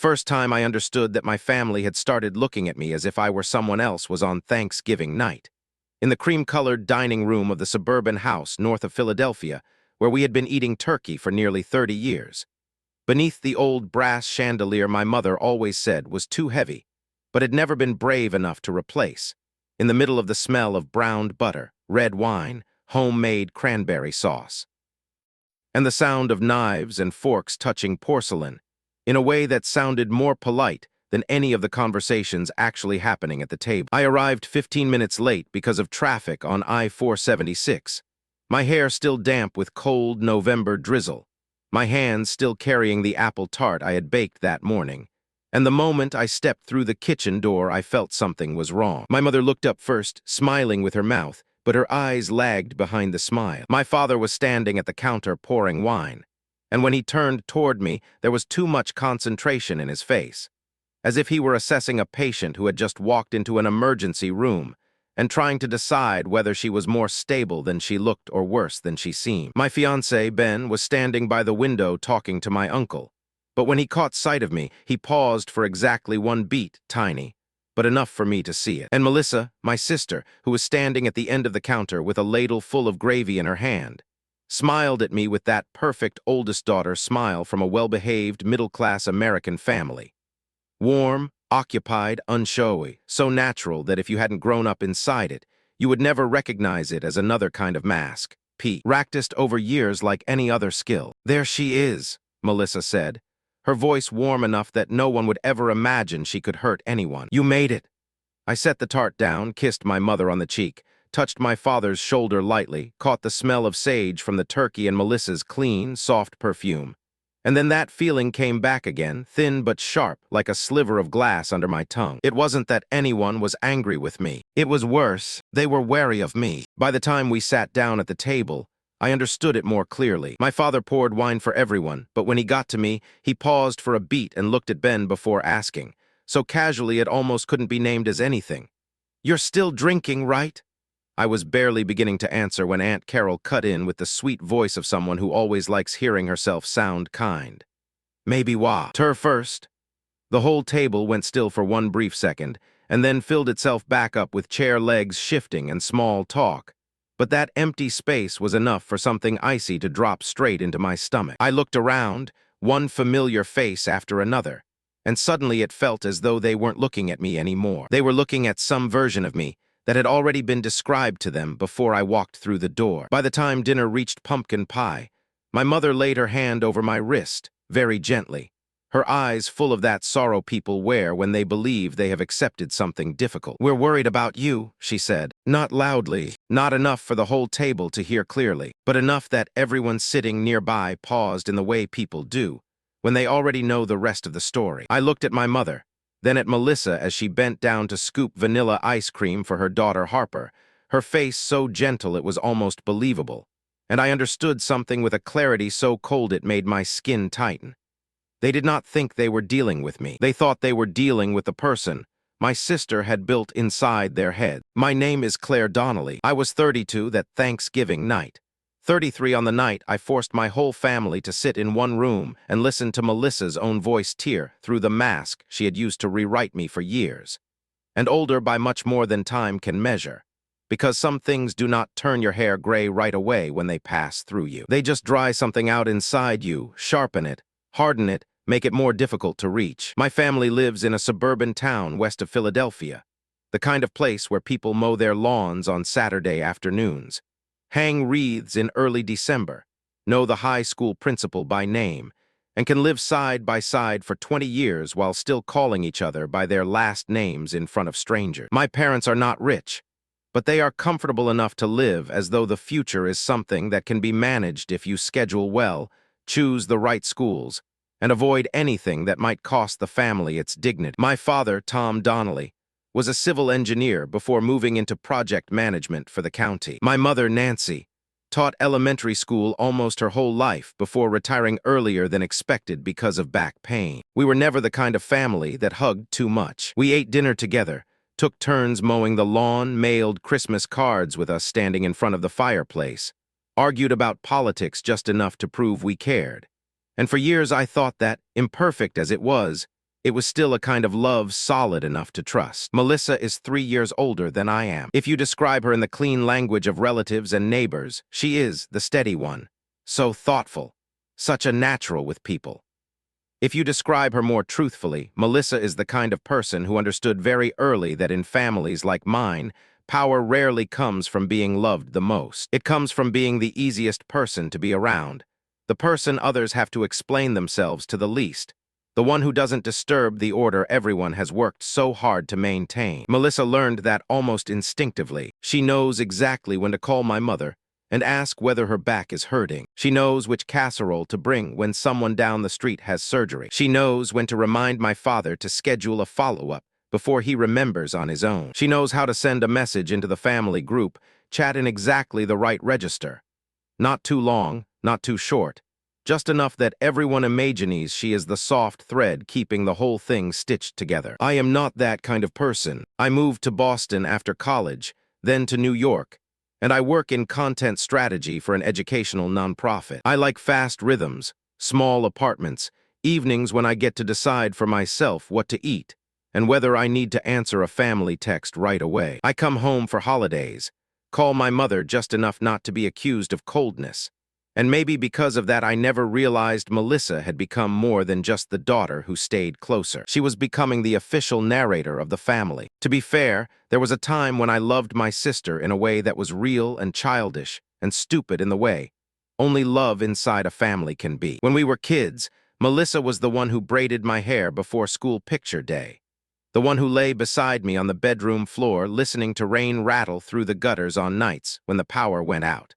First time I understood that my family had started looking at me as if I were someone else was on Thanksgiving night. In the cream-colored dining room of the suburban house north of Philadelphia, where we had been eating turkey for nearly 30 years. Beneath the old brass chandelier my mother always said was too heavy, but had never been brave enough to replace. In the middle of the smell of browned butter, red wine, homemade cranberry sauce, and the sound of knives and forks touching porcelain, in a way that sounded more polite than any of the conversations actually happening at the table. I arrived 15 minutes late because of traffic on I-476, my hair still damp with cold November drizzle, my hands still carrying the apple tart I had baked that morning. And the moment I stepped through the kitchen door, I felt something was wrong. My mother looked up first, smiling with her mouth, but her eyes lagged behind the smile. My father was standing at the counter pouring wine, and when he turned toward me, there was too much concentration in his face, as if he were assessing a patient who had just walked into an emergency room and trying to decide whether she was more stable than she looked or worse than she seemed. My fiancé, Ben, was standing by the window talking to my uncle. But when he caught sight of me, he paused for exactly one beat, tiny, but enough for me to see it. And Melissa, my sister, who was standing at the end of the counter with a ladle full of gravy in her hand, smiled at me with that perfect oldest daughter smile from a well-behaved, middle-class American family. Warm, occupied, unshowy, so natural that if you hadn't grown up inside it, you would never recognize it as another kind of mask. Practiced over years like any other skill. "There she is," Melissa said, her voice warm enough that no one would ever imagine she could hurt anyone. "You made it." I set the tart down, kissed my mother on the cheek, touched my father's shoulder lightly, caught the smell of sage from the turkey and Melissa's clean, soft perfume. And then that feeling came back again, thin but sharp, like a sliver of glass under my tongue. It wasn't that anyone was angry with me. It was worse, they were wary of me. By the time we sat down at the table, I understood it more clearly. My father poured wine for everyone, but when he got to me, he paused for a beat and looked at Ben before asking, so casually it almost couldn't be named as anything. "You're still drinking, right?" I was barely beginning to answer when Aunt Carol cut in with the sweet voice of someone who always likes hearing herself sound kind. "Maybe wah. Tur first." The whole table went still for one brief second, and then filled itself back up with chair legs shifting and small talk. But that empty space was enough for something icy to drop straight into my stomach. I looked around, one familiar face after another, and suddenly it felt as though they weren't looking at me anymore. They were looking at some version of me that had already been described to them before I walked through the door. By the time dinner reached pumpkin pie, my mother laid her hand over my wrist, very gently, her eyes full of that sorrow people wear when they believe they have accepted something difficult. "We're worried about you," she said, not loudly, not enough for the whole table to hear clearly, but enough that everyone sitting nearby paused in the way people do when they already know the rest of the story. I looked at my mother, then at Melissa as she bent down to scoop vanilla ice cream for her daughter Harper, her face so gentle it was almost believable, and I understood something with a clarity so cold it made my skin tighten. They did not think they were dealing with me. They thought they were dealing with the person my sister had built inside their head. "My name is Claire Donnelly. I was 32 that Thanksgiving night. 33 on the night I forced my whole family to sit in one room and listen to Melissa's own voice tear through the mask she had used to rewrite me for years. And older by much more than time can measure. Because some things do not turn your hair gray right away when they pass through you. They just dry something out inside you, sharpen it, harden it, make it more difficult to reach. My family lives in a suburban town west of Philadelphia, the kind of place where people mow their lawns on Saturday afternoons, hang wreaths in early December, know the high school principal by name, and can live side by side for 20 years while still calling each other by their last names in front of strangers. My parents are not rich, but they are comfortable enough to live as though the future is something that can be managed if you schedule well, choose the right schools, and avoid anything that might cost the family its dignity. My father, Tom Donnelly, was a civil engineer before moving into project management for the county. My mother, Nancy, taught elementary school almost her whole life before retiring earlier than expected because of back pain. We were never the kind of family that hugged too much. We ate dinner together, took turns mowing the lawn, mailed Christmas cards with us standing in front of the fireplace, argued about politics just enough to prove we cared. And for years I thought that, imperfect as it was, it was still a kind of love solid enough to trust. Melissa is 3 years older than I am. If you describe her in the clean language of relatives and neighbors, she is the steady one. So thoughtful, such a natural with people. If you describe her more truthfully, Melissa is the kind of person who understood very early that in families like mine, power rarely comes from being loved the most. It comes from being the easiest person to be around, the person others have to explain themselves to the least, the one who doesn't disturb the order everyone has worked so hard to maintain. Melissa learned that almost instinctively. She knows exactly when to call my mother and ask whether her back is hurting. She knows which casserole to bring when someone down the street has surgery. She knows when to remind my father to schedule a follow-up before he remembers on his own. She knows how to send a message into the family group, chat in exactly the right register. Not too long, not too short. Just enough that everyone imagines she is the soft thread keeping the whole thing stitched together. I am not that kind of person. I moved to Boston after college, then to New York, and I work in content strategy for an educational nonprofit. I like fast rhythms, small apartments, evenings when I get to decide for myself what to eat, and whether I need to answer a family text right away. I come home for holidays, call my mother just enough not to be accused of coldness. And maybe because of that I never realized Melissa had become more than just the daughter who stayed closer. She was becoming the official narrator of the family. To be fair, there was a time when I loved my sister in a way that was real and childish and stupid in the way only love inside a family can be. When we were kids, Melissa was the one who braided my hair before school picture day. The one who lay beside me on the bedroom floor listening to rain rattle through the gutters on nights when the power went out.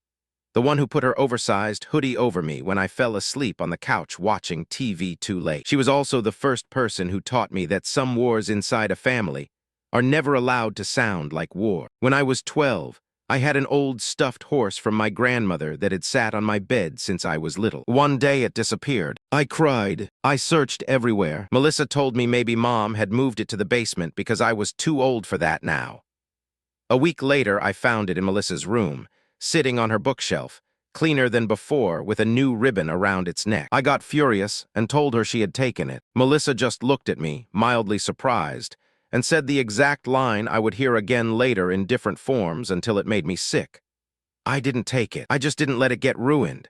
The one who put her oversized hoodie over me when I fell asleep on the couch watching TV too late. She was also the first person who taught me that some wars inside a family are never allowed to sound like war. When I was 12, I had an old stuffed horse from my grandmother that had sat on my bed since I was little. One day it disappeared. I cried. I searched everywhere. Melissa told me maybe Mom had moved it to the basement because I was too old for that now. A week later, I found it in Melissa's room, sitting on her bookshelf, cleaner than before with a new ribbon around its neck. I got furious and told her she had taken it. Melissa just looked at me, mildly surprised, and said the exact line I would hear again later in different forms until it made me sick. I didn't take it. I just didn't let it get ruined.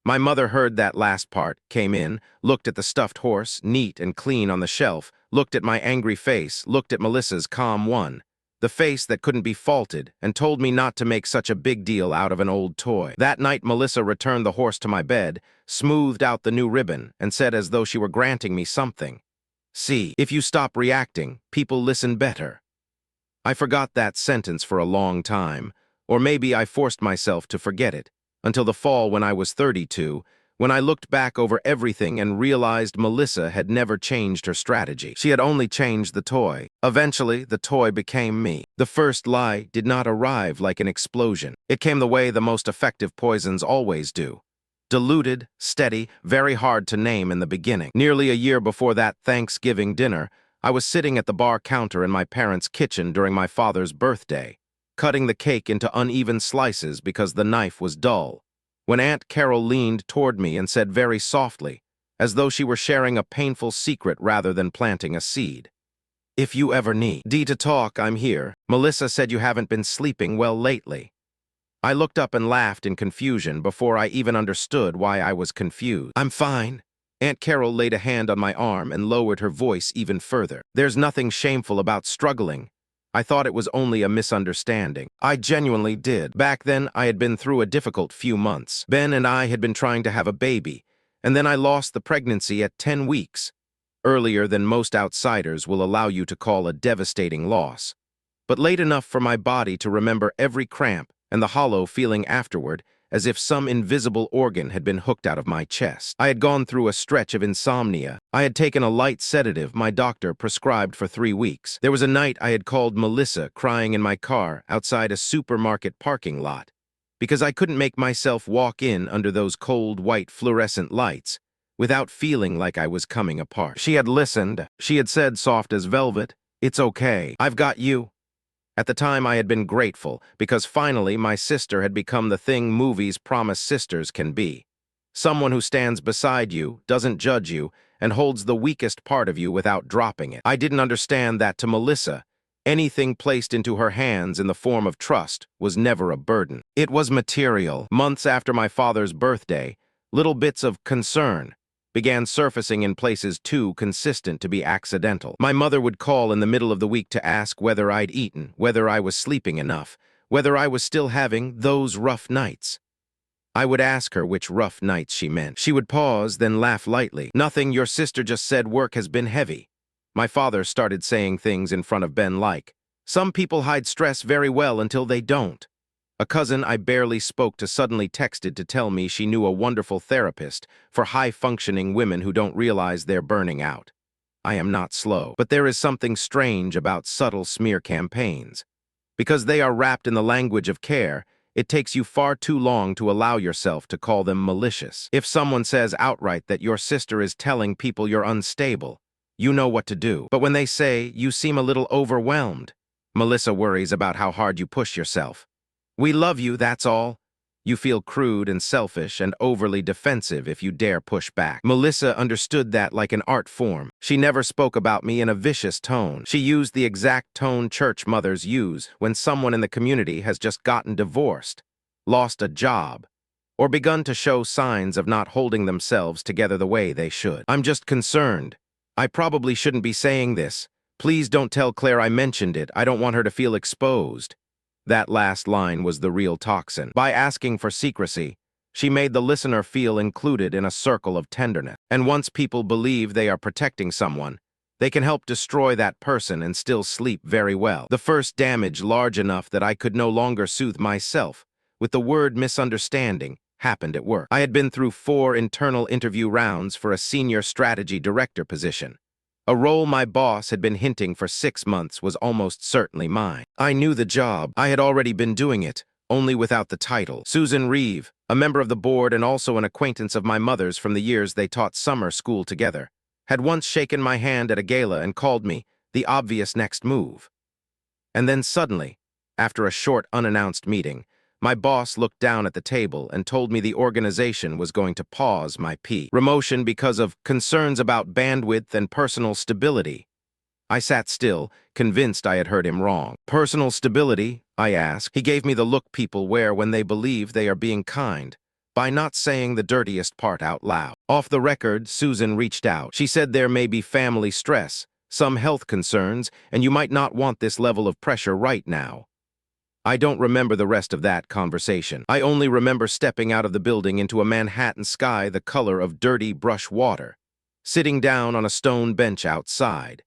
My mother heard that last part, came in, looked at the stuffed horse, neat and clean on the shelf, looked at my angry face, looked at Melissa's calm one, the face that couldn't be faulted, and told me not to make such a big deal out of an old toy. That night, Melissa returned the horse to my bed, smoothed out the new ribbon, and said as though she were granting me something, "See, if you stop reacting, people listen better." I forgot that sentence for a long time, or maybe I forced myself to forget it, until the fall when I was 32, when I looked back over everything and realized Melissa had never changed her strategy. She had only changed the toy. Eventually, the toy became me. The first lie did not arrive like an explosion. It came the way the most effective poisons always do. Diluted, steady, very hard to name in the beginning. Nearly a year before that Thanksgiving dinner, I was sitting at the bar counter in my parents' kitchen during my father's birthday, cutting the cake into uneven slices because the knife was dull, when Aunt Carol leaned toward me and said very softly, as though she were sharing a painful secret rather than planting a seed, "If you ever need to talk, I'm here. Melissa said you haven't been sleeping well lately." I looked up and laughed in confusion before I even understood why I was confused. "I'm fine." Aunt Carol laid a hand on my arm and lowered her voice even further. "There's nothing shameful about struggling. I thought it was only a misunderstanding." I genuinely did. Back then, I had been through a difficult few months. Ben and I had been trying to have a baby, and then I lost the pregnancy at 10 weeks, earlier than most outsiders will allow you to call a devastating loss, but late enough for my body to remember every cramp and the hollow feeling afterward, as if some invisible organ had been hooked out of my chest. I had gone through a stretch of insomnia. I had taken a light sedative my doctor prescribed for 3 weeks. There was a night I had called Melissa crying in my car outside a supermarket parking lot because I couldn't make myself walk in under those cold white fluorescent lights without feeling like I was coming apart. She had listened. She had said soft as velvet, "It's okay. I've got you." At the time, I had been grateful, because finally my sister had become the thing movies promise sisters can be. Someone who stands beside you, doesn't judge you, and holds the weakest part of you without dropping it. I didn't understand that to Melissa, anything placed into her hands in the form of trust was never a burden. It was material. Months after my father's birthday, little bits of concern began surfacing in places too consistent to be accidental. My mother would call in the middle of the week to ask whether I'd eaten, whether I was sleeping enough, whether I was still having those rough nights. I would ask her which rough nights she meant. She would pause, then laugh lightly. "Nothing, your sister just said work has been heavy." My father started saying things in front of Ben like, "Some people hide stress very well until they don't." A cousin I barely spoke to suddenly texted to tell me she knew a wonderful therapist for high-functioning women who don't realize they're burning out. I am not slow, but there is something strange about subtle smear campaigns. Because they are wrapped in the language of care, it takes you far too long to allow yourself to call them malicious. If someone says outright that your sister is telling people you're unstable, you know what to do. But when they say, "You seem a little overwhelmed," Melissa worries about how hard you push yourself. "We love you, that's all." You feel crude and selfish and overly defensive if you dare push back. Melissa understood that like an art form. She never spoke about me in a vicious tone. She used the exact tone church mothers use when someone in the community has just gotten divorced, lost a job, or begun to show signs of not holding themselves together the way they should. "I'm just concerned. I probably shouldn't be saying this. Please don't tell Claire I mentioned it. I don't want her to feel exposed." That last line was the real toxin. By asking for secrecy, she made the listener feel included in a circle of tenderness. And once people believe they are protecting someone, they can help destroy that person and still sleep very well. The first damage, large enough that I could no longer soothe myself with the word misunderstanding, happened at work. I had been through 4 internal interview rounds for a senior strategy director position. A role my boss had been hinting for 6 months was almost certainly mine. I knew the job. I had already been doing it, only without the title. Susan Reeve, a member of the board and also an acquaintance of my mother's from the years they taught summer school together, had once shaken my hand at a gala and called me the obvious next move. And then suddenly, after a short unannounced meeting, my boss looked down at the table and told me the organization was going to pause my promotion because of concerns about bandwidth and personal stability. I sat still, convinced I had heard him wrong. "Personal stability?" I asked. He gave me the look people wear when they believe they are being kind, by not saying the dirtiest part out loud. Off the record, Susan reached out. She said there may be family stress, some health concerns, and you might not want this level of pressure right now. I don't remember the rest of that conversation. I only remember stepping out of the building into a Manhattan sky the color of dirty brush water, sitting down on a stone bench outside,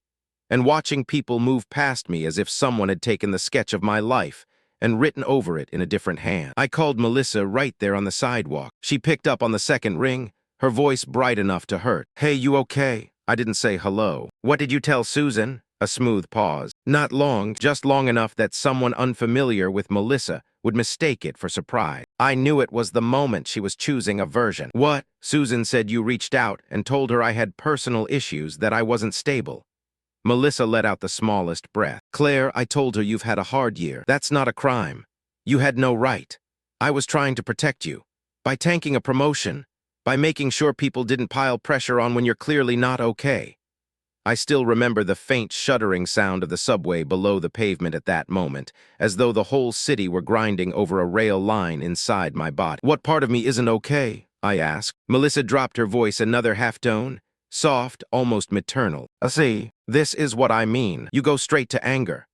and watching people move past me as if someone had taken the sketch of my life and written over it in a different hand. I called Melissa right there on the sidewalk. She picked up on the second ring, her voice bright enough to hurt. "Hey, you okay?" I didn't say hello. "What did you tell Susan?" A smooth pause. "Not long, just long enough that someone unfamiliar with Melissa would mistake it for surprise. I knew it was the moment she was choosing a version." "What?" "Susan said you reached out and told her I had personal issues, that I wasn't stable." Melissa let out the smallest breath. "Claire, I told her you've had a hard year. That's not a crime. You had no right. I was trying to protect you. By tanking a promotion. By making sure people didn't pile pressure on when you're clearly not okay." I still remember the faint shuddering sound of the subway below the pavement at that moment, as though the whole city were grinding over a rail line inside my body. "What part of me isn't okay?" I asked. Melissa dropped her voice another half-tone, soft, almost maternal. "See, this is what I mean. You go straight to anger."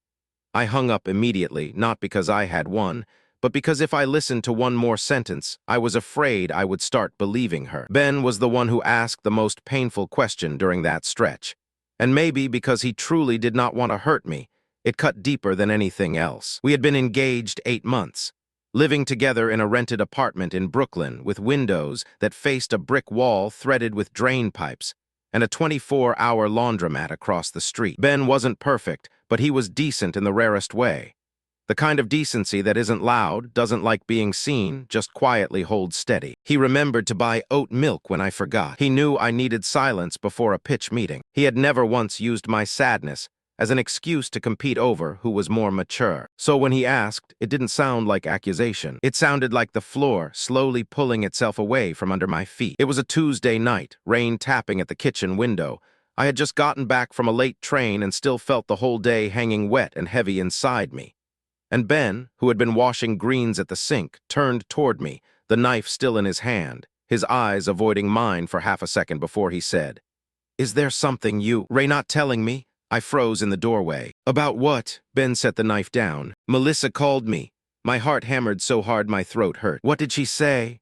I hung up immediately, not because I had one, but because if I listened to one more sentence, I was afraid I would start believing her. Ben was the one who asked the most painful question during that stretch. And maybe because he truly did not want to hurt me, it cut deeper than anything else. We had been engaged 8 months, living together in a rented apartment in Brooklyn with windows that faced a brick wall threaded with drain pipes and a 24-hour laundromat across the street. Ben wasn't perfect, but he was decent in the rarest way. The kind of decency that isn't loud, doesn't like being seen, just quietly holds steady. He remembered to buy oat milk when I forgot. He knew I needed silence before a pitch meeting. He had never once used my sadness as an excuse to compete over who was more mature. So when he asked, it didn't sound like accusation. It sounded like the floor slowly pulling itself away from under my feet. It was a Tuesday night, rain tapping at the kitchen window. I had just gotten back from a late train and still felt the whole day hanging wet and heavy inside me. And Ben, who had been washing greens at the sink, turned toward me, the knife still in his hand, his eyes avoiding mine for half a second before he said, "Is there something Ray not telling me?" I froze in the doorway. "About what?" Ben set the knife down. "Melissa called me." My heart hammered so hard my throat hurt. "What did she say?"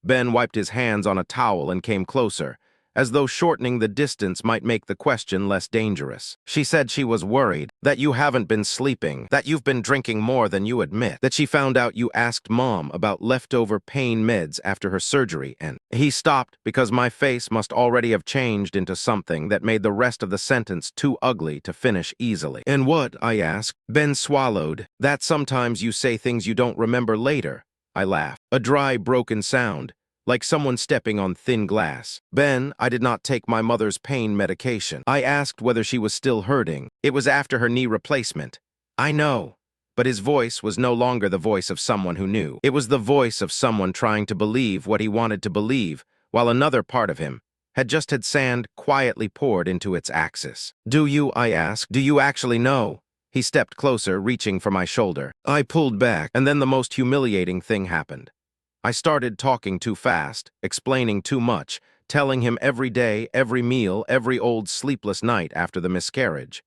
Ben wiped his hands on a towel and came closer, as though shortening the distance might make the question less dangerous. "She said she was worried, that you haven't been sleeping, that you've been drinking more than you admit, that she found out you asked Mom about leftover pain meds after her surgery, and—" He stopped because my face must already have changed into something that made the rest of the sentence too ugly to finish easily. "And what?" I asked. Ben swallowed. "That sometimes you say things you don't remember later." I laughed. A dry, broken sound, like someone stepping on thin glass. "Ben, I did not take my mother's pain medication." I asked whether she was still hurting. "It was after her knee replacement." "I know." But his voice was no longer the voice of someone who knew. It was the voice of someone trying to believe what he wanted to believe, while another part of him had just had sand quietly poured into its axis. "Do you?" I asked. "Do you actually know?" He stepped closer, reaching for my shoulder. I pulled back, and then the most humiliating thing happened. I started talking too fast, explaining too much, telling him every day, every meal, every old sleepless night after the miscarriage.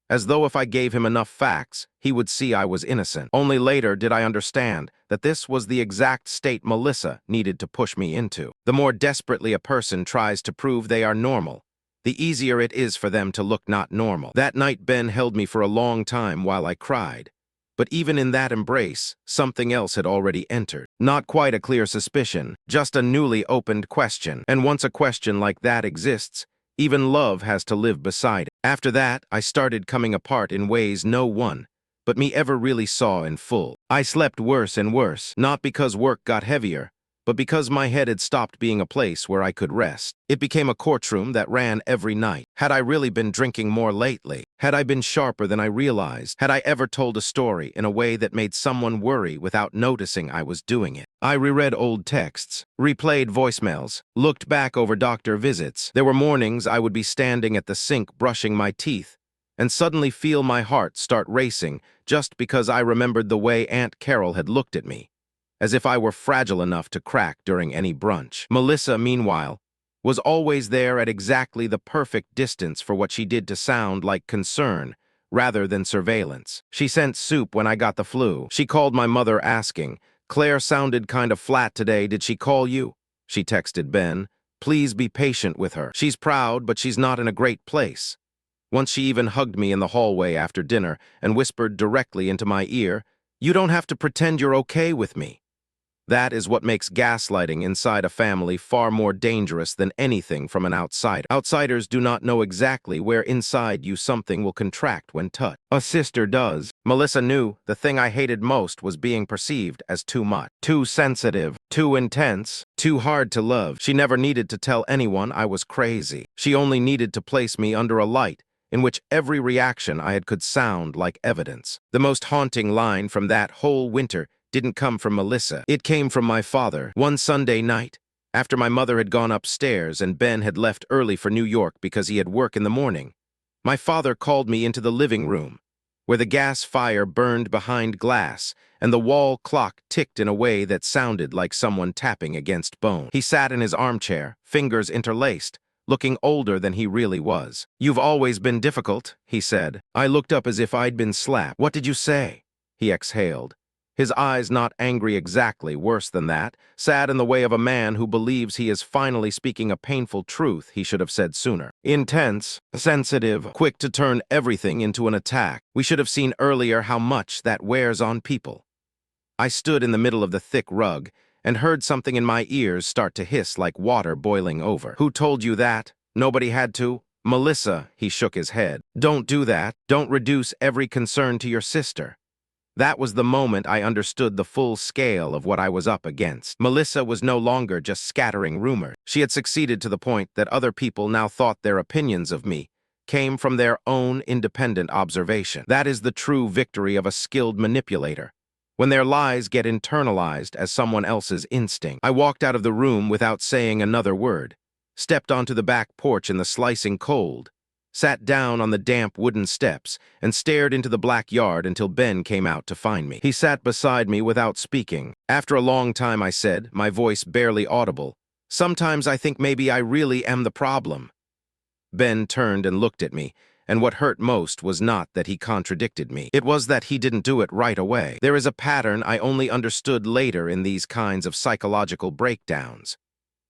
As though if I gave him enough facts, he would see I was innocent. Only later did I understand that this was the exact state Melissa needed to push me into. The more desperately a person tries to prove they are normal, the easier it is for them to look not normal. That night Ben held me for a long time while I cried. But even in that embrace, something else had already entered. Not quite a clear suspicion, just a newly opened question. And once a question like that exists, even love has to live beside it. After that, I started coming apart in ways no one but me ever really saw in full. I slept worse and worse, not because work got heavier, but because my head had stopped being a place where I could rest. It became a courtroom that ran every night. Had I really been drinking more lately? Had I been sharper than I realized? Had I ever told a story in a way that made someone worry without noticing I was doing it? I reread old texts, replayed voicemails, looked back over doctor visits. There were mornings I would be standing at the sink brushing my teeth, and suddenly feel my heart start racing just because I remembered the way Aunt Carol had looked at me, as if I were fragile enough to crack during any brunch. Melissa, meanwhile, was always there at exactly the perfect distance for what she did to sound like concern rather than surveillance. She sent soup when I got the flu. She called my mother asking, "Claire sounded kind of flat today, did she call you?" She texted Ben, "Please be patient with her. She's proud, but she's not in a great place." Once she even hugged me in the hallway after dinner and whispered directly into my ear, "You don't have to pretend you're okay with me." That is what makes gaslighting inside a family far more dangerous than anything from an outsider. Outsiders do not know exactly where inside you something will contract when touched. A sister does. Melissa knew the thing I hated most was being perceived as too much, too sensitive, too intense, too hard to love. She never needed to tell anyone I was crazy. She only needed to place me under a light in which every reaction I had could sound like evidence. The most haunting line from that whole winter didn't come from Melissa. It came from my father. One Sunday night, after my mother had gone upstairs and Ben had left early for New York because he had work in the morning, my father called me into the living room, where the gas fire burned behind glass and the wall clock ticked in a way that sounded like someone tapping against bone. He sat in his armchair, fingers interlaced, looking older than he really was. "You've always been difficult," he said. I looked up as if I'd been slapped. "What did you say?" He exhaled. His eyes not angry exactly, worse than that, sad in the way of a man who believes he is finally speaking a painful truth he should have said sooner. Intense, sensitive, quick to turn everything into an attack. We should have seen earlier how much that wears on people. I stood in the middle of the thick rug and heard something in my ears start to hiss like water boiling over. "Who told you that? Nobody had to?" "Melissa," he shook his head. "Don't do that. Don't reduce every concern to your sister." That was the moment I understood the full scale of what I was up against. Melissa was no longer just scattering rumors. She had succeeded to the point that other people now thought their opinions of me came from their own independent observation. That is the true victory of a skilled manipulator, when their lies get internalized as someone else's instinct. I walked out of the room without saying another word, stepped onto the back porch in the slicing cold, sat down on the damp wooden steps, and stared into the black yard until Ben came out to find me. He sat beside me without speaking. After a long time, I said, my voice barely audible, "Sometimes I think maybe I really am the problem." Ben turned and looked at me, and what hurt most was not that he contradicted me. It was that he didn't do it right away. There is a pattern I only understood later in these kinds of psychological breakdowns.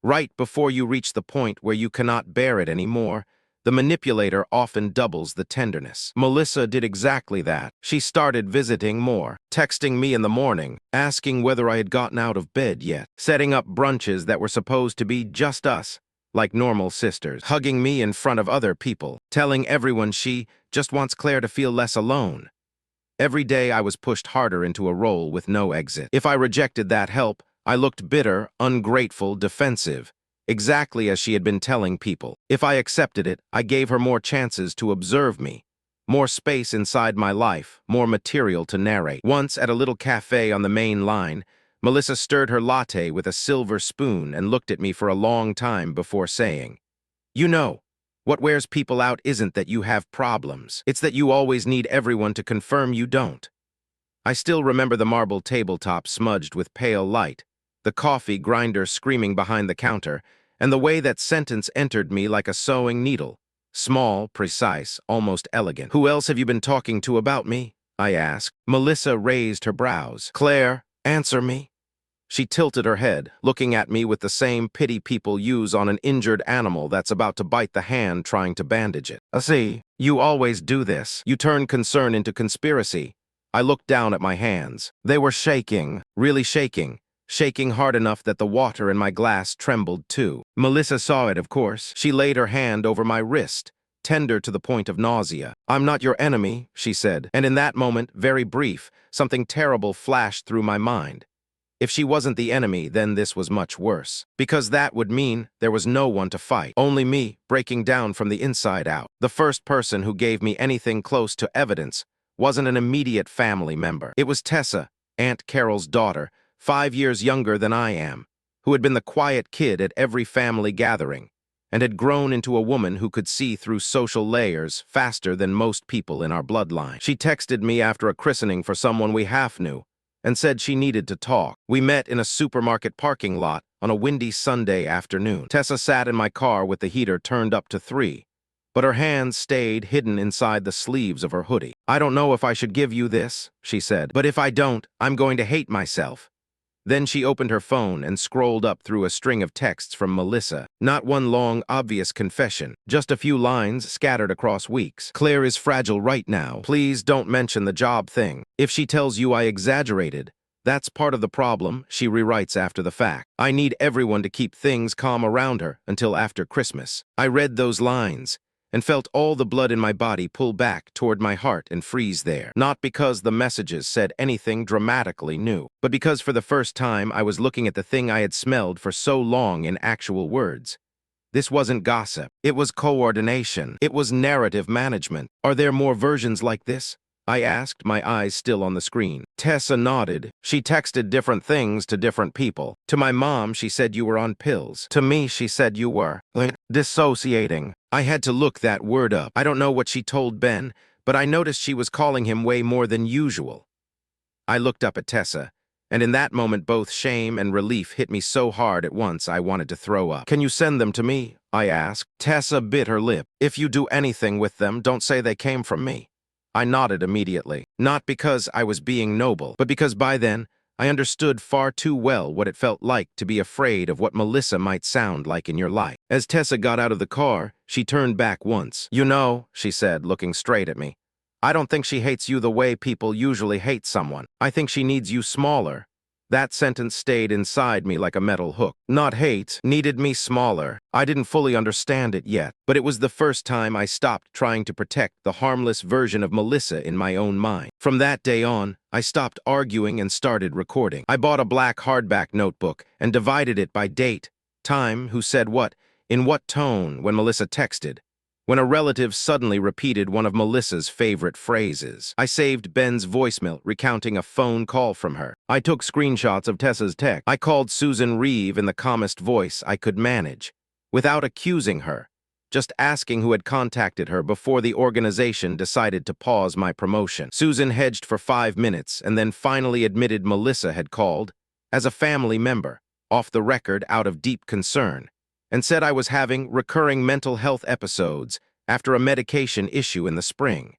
Right before you reach the point where you cannot bear it anymore, the manipulator often doubles the tenderness. Melissa did exactly that. She started visiting more, texting me in the morning, asking whether I had gotten out of bed yet, setting up brunches that were supposed to be just us, like normal sisters, hugging me in front of other people, telling everyone she just wants Claire to feel less alone. Every day I was pushed harder into a role with no exit. If I rejected that help, I looked bitter, ungrateful, defensive, exactly as she had been telling people. If I accepted it, I gave her more chances to observe me, more space inside my life, more material to narrate. Once, at a little cafe on the main line, Melissa stirred her latte with a silver spoon and looked at me for a long time before saying, "You know, what wears people out isn't that you have problems. It's that you always need everyone to confirm you don't." I still remember the marble tabletop smudged with pale light, the coffee grinder screaming behind the counter, and the way that sentence entered me like a sewing needle. Small, precise, almost elegant. "Who else have you been talking to about me?" I asked. Melissa raised her brows. "Claire, answer me." She tilted her head, looking at me with the same pity people use on an injured animal that's about to bite the hand trying to bandage it. "See, you always do this. You turn concern into conspiracy." I looked down at my hands. They were shaking, really shaking hard enough that the water in my glass trembled too. Melissa saw it, of course. She laid her hand over my wrist, tender to the point of nausea. "I'm not your enemy," she said, and in that moment, very brief, something terrible flashed through my mind. If she wasn't the enemy, then this was much worse, because that would mean there was no one to fight, only me, breaking down from the inside out. The first person who gave me anything close to evidence wasn't an immediate family member. It was Tessa, Aunt Carol's daughter, 5 years younger than I am, who had been the quiet kid at every family gathering, and had grown into a woman who could see through social layers faster than most people in our bloodline. She texted me after a christening for someone we half knew, and said she needed to talk. We met in a supermarket parking lot on a windy Sunday afternoon. Tessa sat in my car with the heater turned up to 3, but her hands stayed hidden inside the sleeves of her hoodie. "I don't know if I should give you this," she said, "but if I don't, I'm going to hate myself." Then she opened her phone and scrolled up through a string of texts from Melissa. Not one long, obvious confession, just a few lines scattered across weeks. "Claire is fragile right now. Please don't mention the job thing. If she tells you I exaggerated, that's part of the problem," she rewrites after the fact. "I need everyone to keep things calm around her until after Christmas." I read those lines and felt all the blood in my body pull back toward my heart and freeze there. Not because the messages said anything dramatically new, but because for the first time I was looking at the thing I had smelled for so long in actual words. This wasn't gossip. It was coordination. It was narrative management. "Are there more versions like this?" I asked, my eyes still on the screen. Tessa nodded. "She texted different things to different people. To my mom, she said you were on pills. To me, she said you were dissociating." I had to look that word up. I don't know what she told Ben, but I noticed she was calling him way more than usual. I looked up at Tessa, and in that moment both shame and relief hit me so hard at once I wanted to throw up. "Can you send them to me?" I asked. Tessa bit her lip. "If you do anything with them, don't say they came from me." I nodded immediately, not because I was being noble, but because by then I understood far too well what it felt like to be afraid of what Melissa might sound like in your life. As Tessa got out of the car, she turned back once. "You know," she said, looking straight at me, "I don't think she hates you the way people usually hate someone. I think she needs you smaller." That sentence stayed inside me like a metal hook. Not hate, needed me smaller. I didn't fully understand it yet, but it was the first time I stopped trying to protect the harmless version of Melissa in my own mind. From that day on, I stopped arguing and started recording. I bought a black hardback notebook and divided it by date, time, who said what, in what tone when Melissa texted. when a relative suddenly repeated one of Melissa's favorite phrases. I saved Ben's voicemail, recounting a phone call from her. I took screenshots of Tessa's text. I called Susan Reeve in the calmest voice I could manage, without accusing her, just asking who had contacted her before the organization decided to pause my promotion. Susan hedged for 5 minutes and then finally admitted Melissa had called, as a family member, off the record out of deep concern, and said I was having recurring mental health episodes after a medication issue in the spring.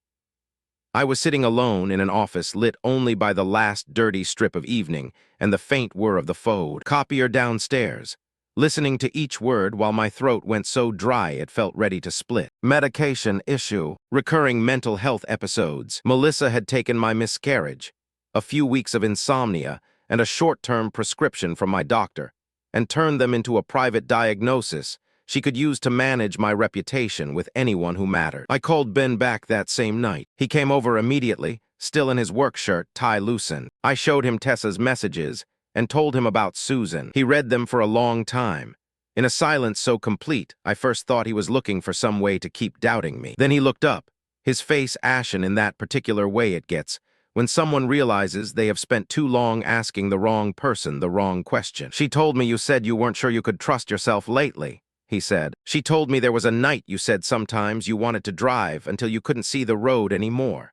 I was sitting alone in an office lit only by the last dirty strip of evening and the faint whir of the photocopier downstairs, listening to each word while my throat went so dry it felt ready to split. Medication issue, recurring mental health episodes. Melissa had taken my miscarriage, a few weeks of insomnia, and a short-term prescription from my doctor, and turned them into a private diagnosis she could use to manage my reputation with anyone who mattered. I called Ben back that same night. He came over immediately, still in his work shirt, tie loosened. I showed him Tessa's messages and told him about Susan. He read them for a long time, in a silence so complete I first thought he was looking for some way to keep doubting me. Then he looked up, his face ashen in that particular way it gets when someone realizes they have spent too long asking the wrong person the wrong question. She told me you said you weren't sure you could trust yourself lately, he said. She told me there was a night you said sometimes you wanted to drive until you couldn't see the road anymore.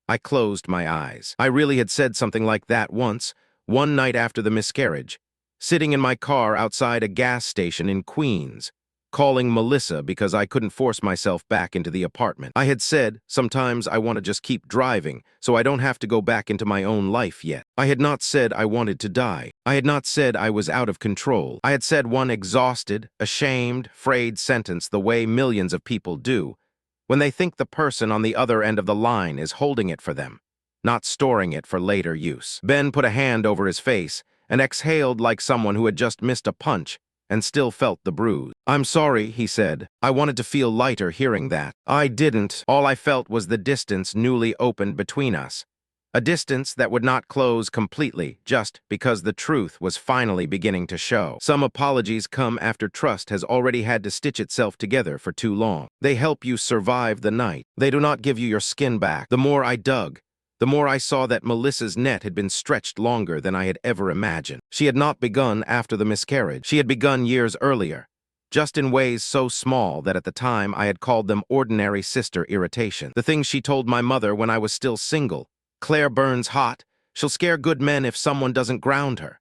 I closed my eyes. I really had said something like that once, one night after the miscarriage, sitting in my car outside a gas station in Queens, calling Melissa because I couldn't force myself back into the apartment. I had said, sometimes I want to just keep driving so I don't have to go back into my own life yet. I had not said I wanted to die. I had not said I was out of control. I had said one exhausted, ashamed, frayed sentence the way millions of people do when they think the person on the other end of the line is holding it for them, not storing it for later use. Ben put a hand over his face and exhaled like someone who had just missed a punch and still felt the bruise. I'm sorry, he said. I wanted to feel lighter hearing that. I didn't. All I felt was the distance newly opened between us. A distance that would not close completely just because the truth was finally beginning to show. Some apologies come after trust has already had to stitch itself together for too long. They help you survive the night. They do not give you your skin back. The more I dug, the more I saw that Melissa's net had been stretched longer than I had ever imagined. She had not begun after the miscarriage. She had begun years earlier, just in ways so small that at the time I had called them ordinary sister irritation. The things she told my mother when I was still single. Claire burns hot. She'll scare good men if someone doesn't ground her.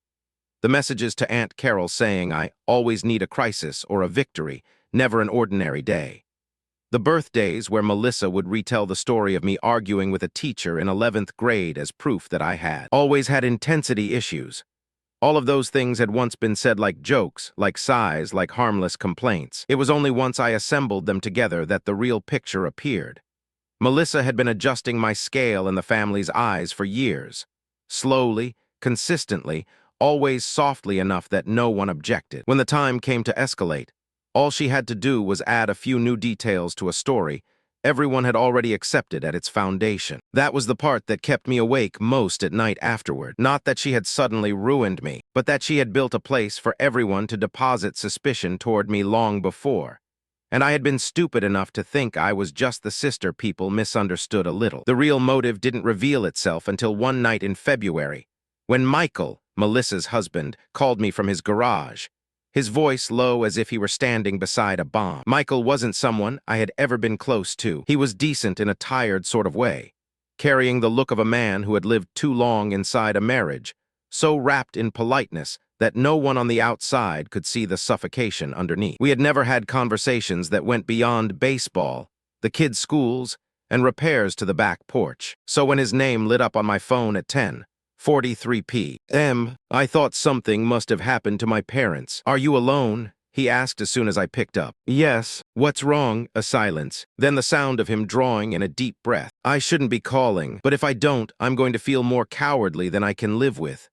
The messages to Aunt Carol saying I always need a crisis or a victory, never an ordinary day. The birthdays where Melissa would retell the story of me arguing with a teacher in 11th grade as proof that I had always had intensity issues. All of those things had once been said like jokes, like sighs, like harmless complaints. It was only once I assembled them together that the real picture appeared. Melissa had been adjusting my scale in the family's eyes for years. Slowly, consistently, always softly enough that no one objected. When the time came to escalate, all she had to do was add a few new details to a story everyone had already accepted at its foundation. That was the part that kept me awake most at night afterward. Not that she had suddenly ruined me, but that she had built a place for everyone to deposit suspicion toward me long before. And I had been stupid enough to think I was just the sister people misunderstood a little. The real motive didn't reveal itself until one night in February, when Michael, Melissa's husband, called me from his garage, his voice low as if he were standing beside a bomb. Michael wasn't someone I had ever been close to. He was decent in a tired sort of way, carrying the look of a man who had lived too long inside a marriage, so wrapped in politeness that no one on the outside could see the suffocation underneath. We had never had conversations that went beyond baseball, the kids' schools, and repairs to the back porch. So when his name lit up on my phone at 10:43 p.m., I thought something must have happened to my parents. Are you alone? He asked as soon as I picked up. Yes. What's wrong? A silence. Then the sound of him drawing in a deep breath. I shouldn't be calling, but if I don't, I'm going to feel more cowardly than I can live with.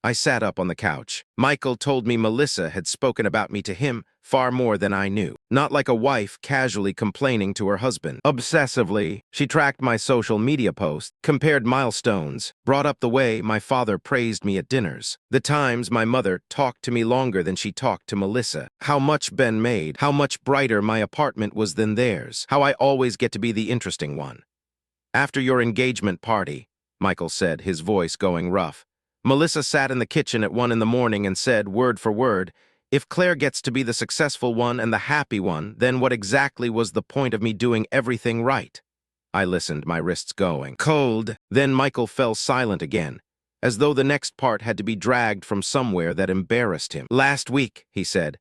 I sat up on the couch. Michael told me Melissa had spoken about me to him far more than I knew. Not like a wife casually complaining to her husband. Obsessively, she tracked my social media posts, compared milestones, brought up the way my father praised me at dinners, the times my mother talked to me longer than she talked to Melissa, how much Ben made, how much brighter my apartment was than theirs, how I always get to be the interesting one. After your engagement party, Michael said, his voice going rough, Melissa sat in the kitchen at 1 in the morning and said, word for word, if Claire gets to be the successful one and the happy one, then what exactly was the point of me doing everything right? I listened, my wrists going cold. Then Michael fell silent again, as though the next part had to be dragged from somewhere that embarrassed him. Last week, he said,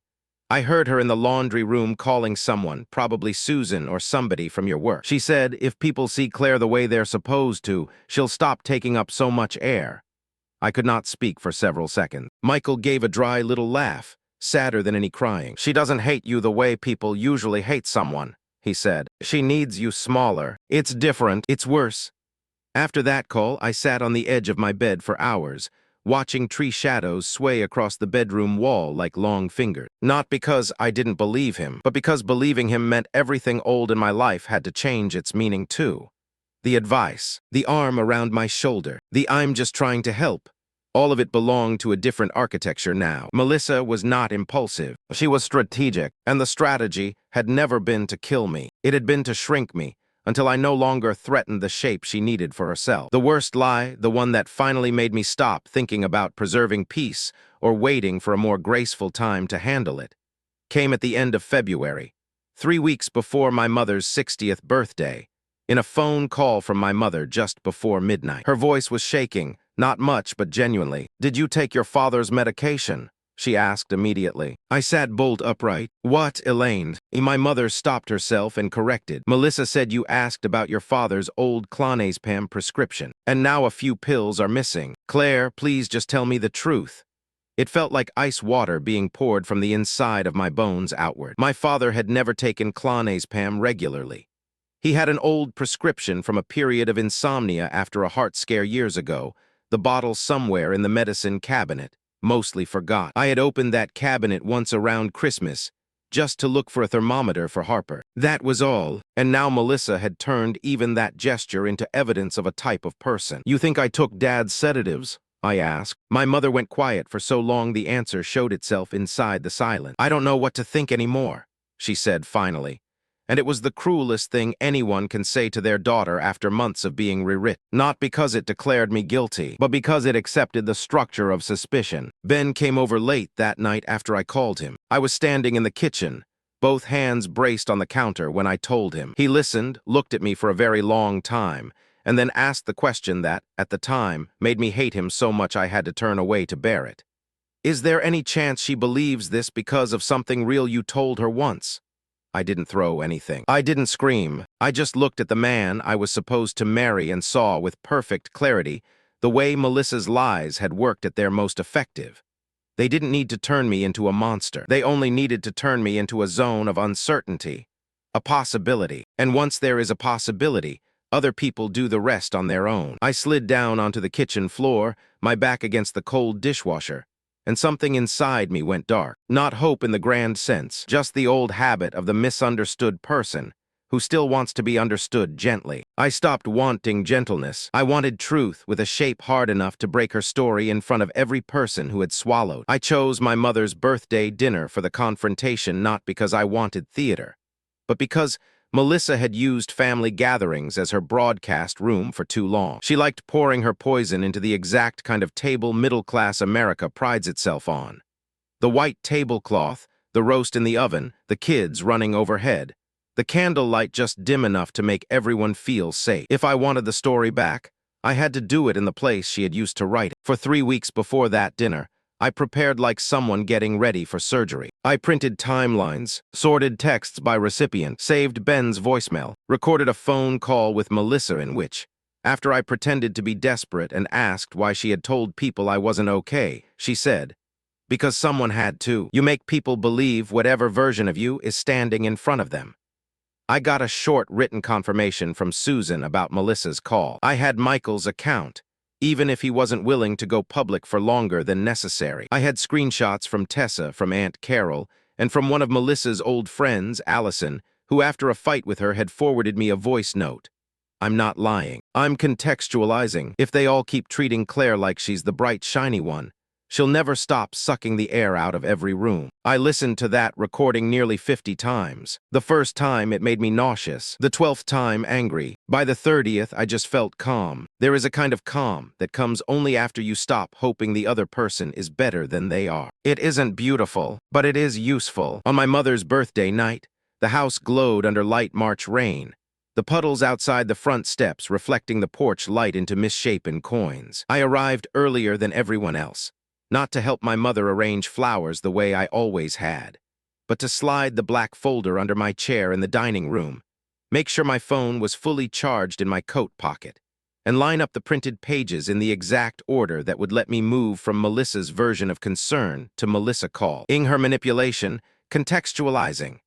I heard her in the laundry room calling someone, probably Susan or somebody from your work. She said if people see Claire the way they're supposed to, she'll stop taking up so much air. I could not speak for several seconds. Michael gave a dry little laugh, sadder than any crying. She doesn't hate you the way people usually hate someone, he said. She needs you smaller. It's different. It's worse. After that call, I sat on the edge of my bed for hours, watching tree shadows sway across the bedroom wall like long fingers. Not because I didn't believe him, but because believing him meant everything old in my life had to change its meaning too. The advice, the arm around my shoulder, the I'm just trying to help. All of it belonged to a different architecture now. Melissa was not impulsive. She was strategic, and the strategy had never been to kill me. It had been to shrink me, until I no longer threatened the shape she needed for herself. The worst lie, the one that finally made me stop thinking about preserving peace or waiting for a more graceful time to handle it, came at the end of February, 3 weeks before my mother's 60th birthday, in a phone call from my mother just before midnight. Her voice was shaking, not much but genuinely. Did you take your father's medication? She asked immediately. I sat bolt upright. What, Elaine? My mother stopped herself and corrected. Melissa said you asked about your father's old clonazepam prescription, and now a few pills are missing. Claire, please just tell me the truth. It felt like ice water being poured from the inside of my bones outward. My father had never taken clonazepam regularly. He had an old prescription from a period of insomnia after a heart scare years ago, the bottle somewhere in the medicine cabinet, mostly forgot. I had opened that cabinet once around Christmas, just to look for a thermometer for Harper. That was all, and now Melissa had turned even that gesture into evidence of a type of person. You think I took Dad's sedatives? I asked. My mother went quiet for so long the answer showed itself inside the silence. I don't know what to think anymore, she said finally. And it was the cruelest thing anyone can say to their daughter after months of being rewritten. Not because it declared me guilty, but because it accepted the structure of suspicion. Ben came over late that night after I called him. I was standing in the kitchen, both hands braced on the counter when I told him. He listened, looked at me for a very long time, and then asked the question that, at the time, made me hate him so much I had to turn away to bear it. Is there any chance she believes this because of something real you told her once? I didn't throw anything. I didn't scream. I just looked at the man I was supposed to marry and saw with perfect clarity the way Melissa's lies had worked at their most effective. They didn't need to turn me into a monster. They only needed to turn me into a zone of uncertainty, a possibility. And once there is a possibility, other people do the rest on their own. I slid down onto the kitchen floor, my back against the cold dishwasher, and something inside me went dark. Not hope in the grand sense, just the old habit of the misunderstood person who still wants to be understood gently. I stopped wanting gentleness. I wanted truth with a shape hard enough to break her story in front of every person who had swallowed. I chose my mother's birthday dinner for the confrontation not because I wanted theater, but because Melissa had used family gatherings as her broadcast room for too long. She liked pouring her poison into the exact kind of table middle-class America prides itself on. The white tablecloth, the roast in the oven, the kids running overhead. The candlelight just dim enough to make everyone feel safe. If I wanted the story back, I had to do it in the place she had used to write it. For 3 weeks before that dinner, I prepared like someone getting ready for surgery. I printed timelines, sorted texts by recipient, saved Ben's voicemail, recorded a phone call with Melissa in which, after I pretended to be desperate and asked why she had told people I wasn't okay, she said, "Because someone had to. You make people believe whatever version of you is standing in front of them." I got a short written confirmation from Susan about Melissa's call. I had Michael's account. even if he wasn't willing to go public for longer than necessary. I had screenshots from Tessa, from Aunt Carol, and from one of Melissa's old friends, Allison, who after a fight with her had forwarded me a voice note. I'm not lying. I'm contextualizing. If they all keep treating Claire like she's the bright, shiny one, she'll never stop sucking the air out of every room. I listened to that recording nearly 50 times. The first time, it made me nauseous. The 12th time, angry. By the 30th, I just felt calm. There is a kind of calm that comes only after you stop hoping the other person is better than they are. It isn't beautiful, but it is useful. On my mother's birthday night, the house glowed under light March rain, the puddles outside the front steps reflecting the porch light into misshapen coins. I arrived earlier than everyone else, not to help my mother arrange flowers the way I always had, but to slide the black folder under my chair in the dining room, make sure my phone was fully charged in my coat pocket, and line up the printed pages in the exact order that would let me move from Melissa's version of concern to Melissa calling her manipulation, contextualizing.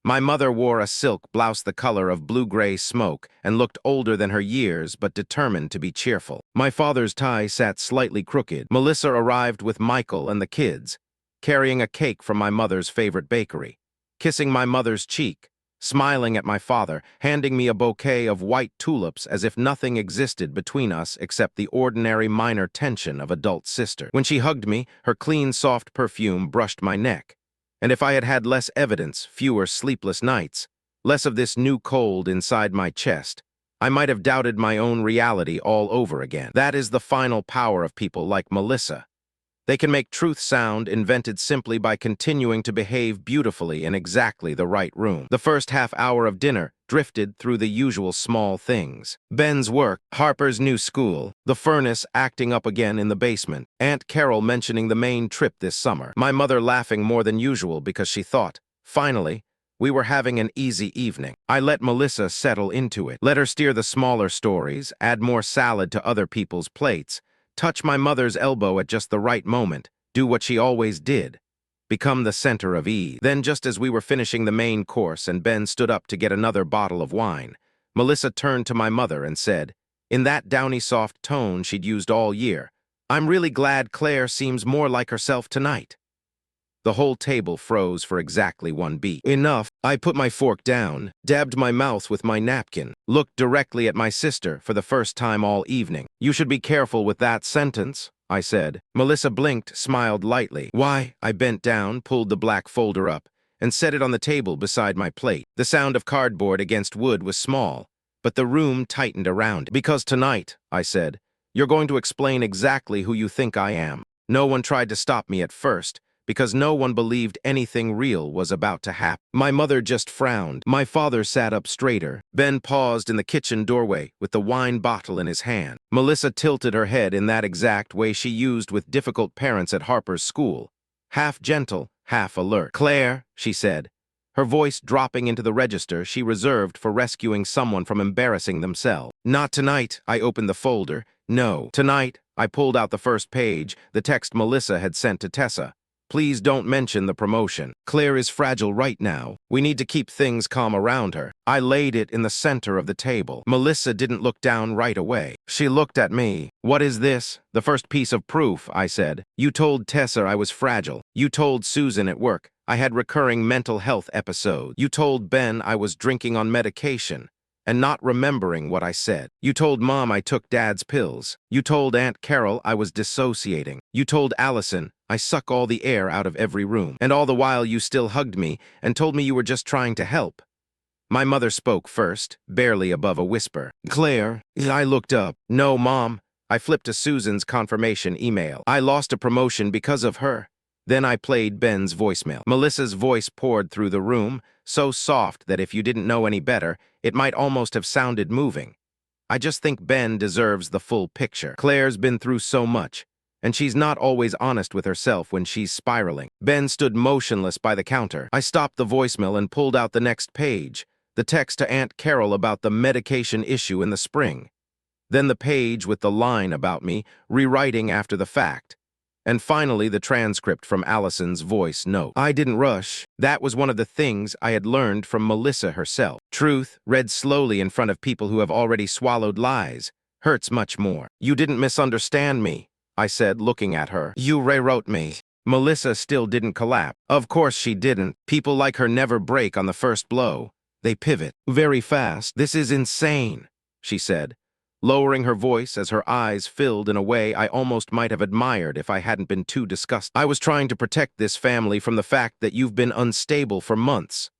My mother wore a silk blouse the color of blue-gray smoke and looked older than her years but determined to be cheerful. My father's tie sat slightly crooked. Melissa arrived with Michael and the kids, carrying a cake from my mother's favorite bakery, kissing my mother's cheek, smiling at my father, handing me a bouquet of white tulips as if nothing existed between us except the ordinary minor tension of adult sister. When she hugged me, her clean, soft perfume brushed my neck. And if I had had less evidence, fewer sleepless nights, less of this new cold inside my chest, I might have doubted my own reality all over again. That is the final power of people like Melissa. They can make truth sound invented simply by continuing to behave beautifully in exactly the right room. The first half hour of dinner drifted through the usual small things. Ben's work, Harper's new school, the furnace acting up again in the basement, Aunt Carol mentioning the Maine trip this summer, my mother laughing more than usual because she thought, finally, we were having an easy evening. I let Melissa settle into it, let her steer the smaller stories, add more salad to other people's plates, touch my mother's elbow at just the right moment, do what she always did, become the center of ease. Then, just as we were finishing the main course and Ben stood up to get another bottle of wine, Melissa turned to my mother and said, in that downy soft tone she'd used all year, I'm really glad Claire seems more like herself tonight. The whole table froze for exactly one beat. Enough. I put my fork down, dabbed my mouth with my napkin, looked directly at my sister for the first time all evening. You should be careful with that sentence, I said. Melissa blinked, smiled lightly. Why? I bent down, pulled the black folder up, and set it on the table beside my plate. The sound of cardboard against wood was small, but the room tightened around it. Because tonight, I said, you're going to explain exactly who you think I am. No one tried to stop me at first, because no one believed anything real was about to happen. My mother just frowned. My father sat up straighter. Ben paused in the kitchen doorway with the wine bottle in his hand. Melissa tilted her head in that exact way she used with difficult parents at Harper's school, half gentle, half alert. Claire, she said, her voice dropping into the register she reserved for rescuing someone from embarrassing themselves. Not tonight, I opened the folder. No. Tonight, I pulled out the first page, the text Melissa had sent to Tessa. Please don't mention the promotion. Claire is fragile right now. We need to keep things calm around her. I laid it in the center of the table. Melissa didn't look down right away. She looked at me. What is this? The first piece of proof, I said. You told Tessa I was fragile. You told Susan at work I had recurring mental health episodes. You told Ben I was drinking on medication and not remembering what I said. You told Mom I took Dad's pills. You told Aunt Carol I was dissociating. You told Allison I suck all the air out of every room. And all the while you still hugged me and told me you were just trying to help. My mother spoke first, barely above a whisper. Claire, I looked up. No, Mom. I flipped to Susan's confirmation email. I lost a promotion because of her. Then I played Ben's voicemail. Melissa's voice poured through the room, so soft that if you didn't know any better, it might almost have sounded moving. I just think Ben deserves the full picture. Claire's been through so much, and she's not always honest with herself when she's spiraling. Ben stood motionless by the counter. I stopped the voicemail and pulled out the next page, the text to Aunt Carol about the medication issue in the spring. Then the page with the line about me, rewriting after the fact. And finally, the transcript from Allison's voice note. I didn't rush. That was one of the things I had learned from Melissa herself. Truth, read slowly in front of people who have already swallowed lies, hurts much more. You didn't misunderstand me, I said, looking at her. You rewrote me. Melissa still didn't collapse. Of course she didn't. People like her never break on the first blow. They pivot very fast. This is insane, she said, lowering her voice as her eyes filled in a way I almost might have admired if I hadn't been too disgusted. I was trying to protect this family from the fact that you've been unstable for months.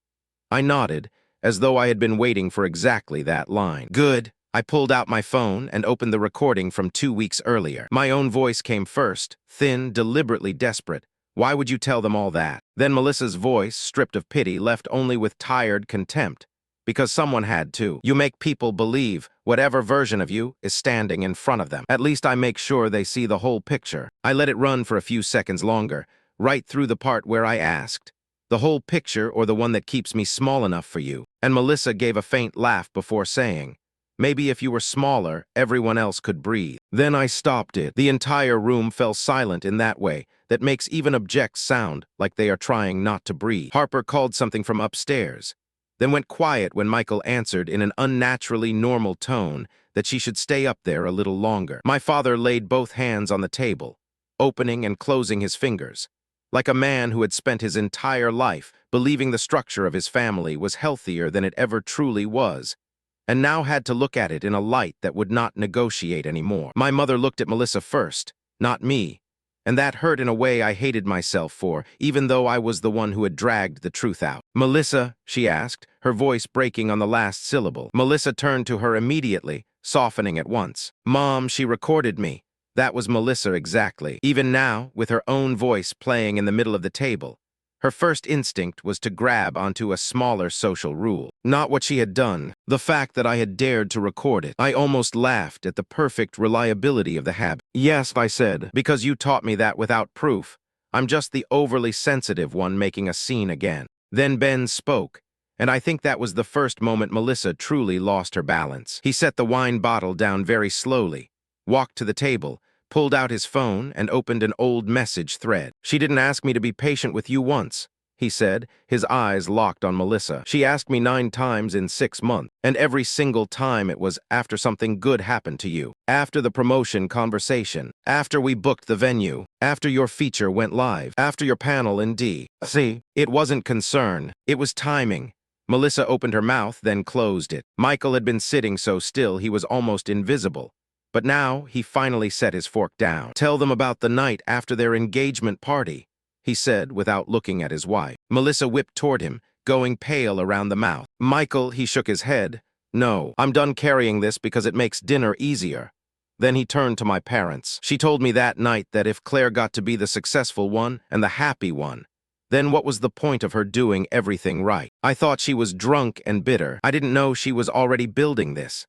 I nodded, as though I had been waiting for exactly that line. Good. I pulled out my phone and opened the recording from 2 weeks earlier. My own voice came first, thin, deliberately desperate. Why would you tell them all that? Then Melissa's voice, stripped of pity, left only with tired contempt. Because someone had to. You make people believe whatever version of you is standing in front of them. At least I make sure they see the whole picture. I let it run for a few seconds longer, right through the part where I asked, the whole picture or the one that keeps me small enough for you? And Melissa gave a faint laugh before saying, maybe if you were smaller, everyone else could breathe. Then I stopped it. The entire room fell silent in that way that makes even objects sound like they are trying not to breathe. Harper called something from upstairs, then went quiet when Michael answered in an unnaturally normal tone that she should stay up there a little longer. My father laid both hands on the table, opening and closing his fingers, like a man who had spent his entire life believing the structure of his family was healthier than it ever truly was, and now had to look at it in a light that would not negotiate anymore. My mother looked at Melissa first, not me, and that hurt in a way I hated myself for, even though I was the one who had dragged the truth out. Melissa, she asked, her voice breaking on the last syllable. Melissa turned to her immediately, softening at once. Mom, she recorded me. That was Melissa exactly. Even now, with her own voice playing in the middle of the table, her first instinct was to grab onto a smaller social rule. Not what she had done, the fact that I had dared to record it. I almost laughed at the perfect reliability of the habit. Yes, I said, because you taught me that without proof. I'm just the overly sensitive one making a scene again. Then Ben spoke, and I think that was the first moment Melissa truly lost her balance. He set the wine bottle down very slowly, walked to the table, pulled out his phone, and opened an old message thread. She didn't ask me to be patient with you once, he said, his eyes locked on Melissa. She asked me 9 times in 6 months, and every single time it was after something good happened to you. After the promotion conversation, after we booked the venue, after your feature went live, after your panel in D. See, it wasn't concern, it was timing. Melissa opened her mouth, then closed it. Michael had been sitting so still he was almost invisible. But now, he finally set his fork down. Tell them about the night after their engagement party, he said without looking at his wife. Melissa whipped toward him, going pale around the mouth. Michael, he shook his head. No, I'm done carrying this because it makes dinner easier. Then he turned to my parents. She told me that night that if Claire got to be the successful one and the happy one, then what was the point of her doing everything right? I thought she was drunk and bitter. I didn't know she was already building this.